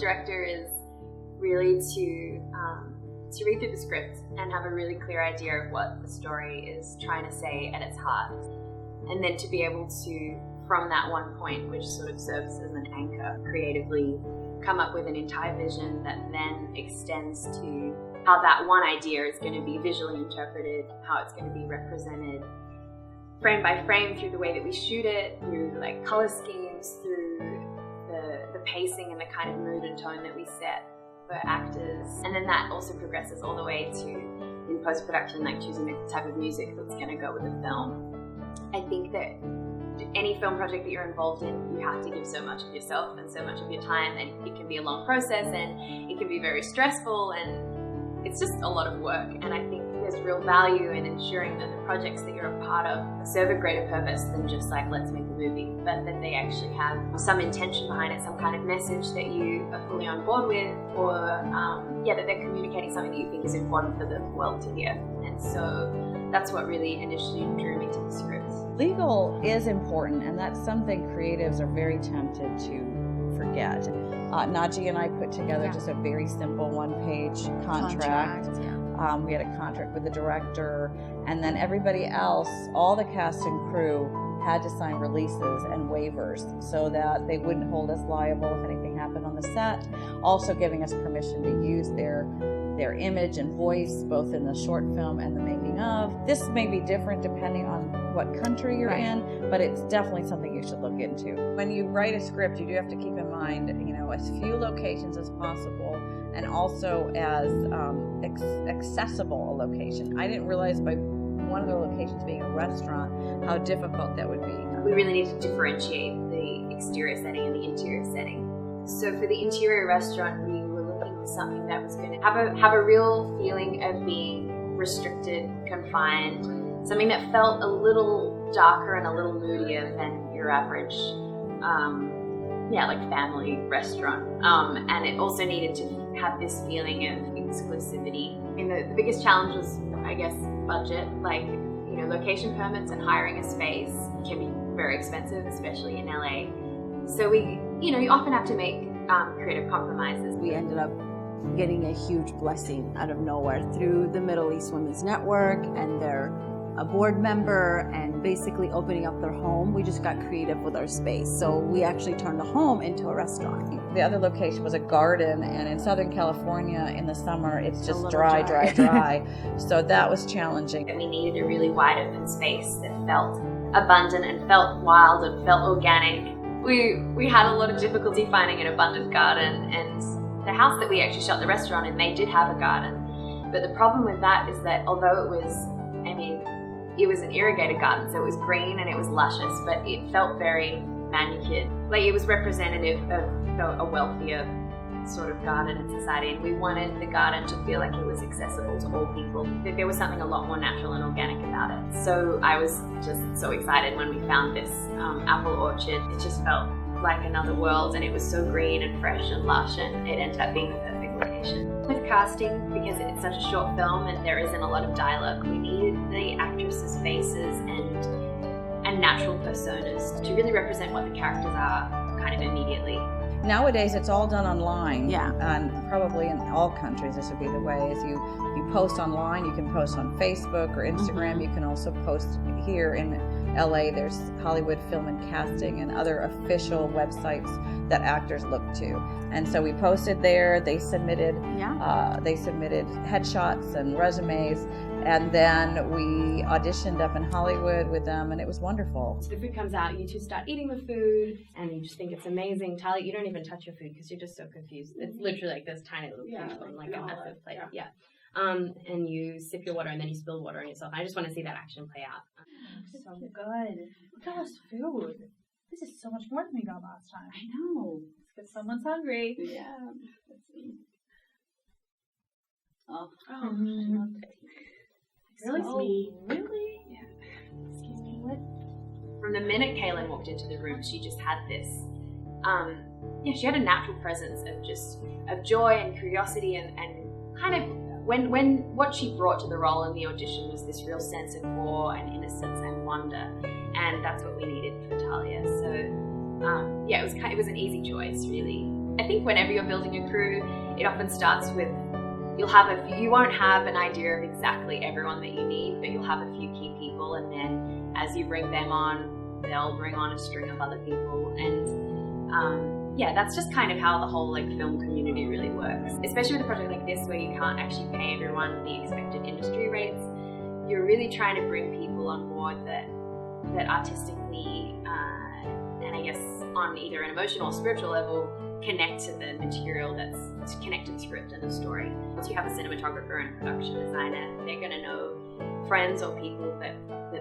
director is really to read through the script and have a really clear idea of what the story is trying to say at its heart. And then to be able to, from that one point, which sort of serves as an anchor, creatively come up with an entire vision that then extends to how that one idea is going to be visually interpreted, how it's going to be represented frame by frame through the way that we shoot it, through like color schemes, through the pacing and the kind of mood and tone that we set for actors. And then that also progresses all the way to, in post-production, like choosing the type of music that's going to go with the film. I think that any film project that you're involved in, you have to give so much of yourself and so much of your time, and it can be a long process and it can be very stressful, and it's just a lot of work. And I think there's real value in ensuring that the projects that you're a part of serve a greater purpose than just like, let's make a movie, but that they actually have some intention behind it, some kind of message that you are fully on board with, or that they're communicating something that you think is important for the world to hear. And so that's what really initially drew me to the script. Legal is important, and that's something creatives are very tempted to forget. Najee and I put together just a very simple one-page contract. We had a contract with the director, and then everybody else, all the cast and crew, had to sign releases and waivers so that they wouldn't hold us liable if anything happened on the set. Also giving us permission to use their image and voice both in the short film and the making of. This may be different depending on what country you're in, but it's definitely something you should look into. When you write a script, you do have to keep in mind, as few locations as possible, and also as accessible a location. I didn't realize by one of the locations being a restaurant how difficult that would be. We really need to differentiate the exterior setting and the interior setting. So for the interior restaurant, we were looking for something that was going to have a real feeling of being restricted, confined, something that felt a little darker and a little moodier than your average like family restaurant. And it also needed to have this feeling of exclusivity. The biggest challenge was, I guess, budget. Location permits and hiring a space can be very expensive, especially in LA. So you often have to make creative compromises. We ended up getting a huge blessing out of nowhere through the Middle East Women's Network, and they're a board member, and basically opening up their home. We just got creative with our space. So we actually turned the home into a restaurant. The other location was a garden, and in Southern California in the summer, it's just dry. So that was challenging. We needed a really wide open space that felt abundant and felt wild and felt organic. We had a lot of difficulty finding an abundant garden, and the house that we actually shot the restaurant in, they did have a garden. But the problem with that is that although it was an irrigated garden, so it was green and it was luscious, but it felt very manicured. It was representative of a wealthier sort of garden in society, and we wanted the garden to feel like it was accessible to all people, that there was something a lot more natural and organic about it. So I was just so excited when we found this apple orchard. It just felt like another world, and it was so green and fresh and lush, and it ended up being the perfect location. With casting, because it's such a short film and there isn't a lot of dialogue, we needed the actresses' faces and natural personas to really represent what the characters are kind of immediately. Nowadays, it's all done online. Yeah. And probably in all countries, this would be the way. Is you post online. You can post on Facebook or Instagram. Mm-hmm. You can also post here in LA. There's Hollywood Film and Casting and other official websites that actors look to. And so we posted there. They submitted headshots and resumes. And then we auditioned up in Hollywood with them, and it was wonderful. So the food comes out, you two start eating the food, and you just think it's amazing. Talia, you don't even touch your food because you're just so confused. It's literally like this tiny little piece on like a massive plate. Yeah. And you sip your water, and then you spill water on yourself. I just want to see that action play out. So good. Look at all this food. This is so much more than we got last time. I know. It's because someone's hungry. Yeah. Let's see. Oh. Really sweet. Really? Yeah. Excuse me. What? From the minute Kaylin walked into the room, she just had this. She had a natural presence of joy and curiosity and kind of when what she brought to the role in the audition was this real sense of awe and innocence and wonder, and that's what we needed for Talia. So it was an easy choice, really. I think whenever you're building a crew, it often starts with you won't have an idea of exactly everyone that you need, but you'll have a few key people, and then as you bring them on, they'll bring on a string of other people, and yeah, that's just kind of how the whole like film community really works. Especially with a project like this, where you can't actually pay everyone the expected industry rates. You're really trying to bring people on board that artistically and I guess on either an emotional or spiritual level connect to the material that's connected to the script and the story. Once you have a cinematographer and a production designer, they're going to know friends or people that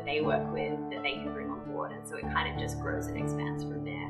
they work with that they can bring on board, and so it kind of just grows and expands from there.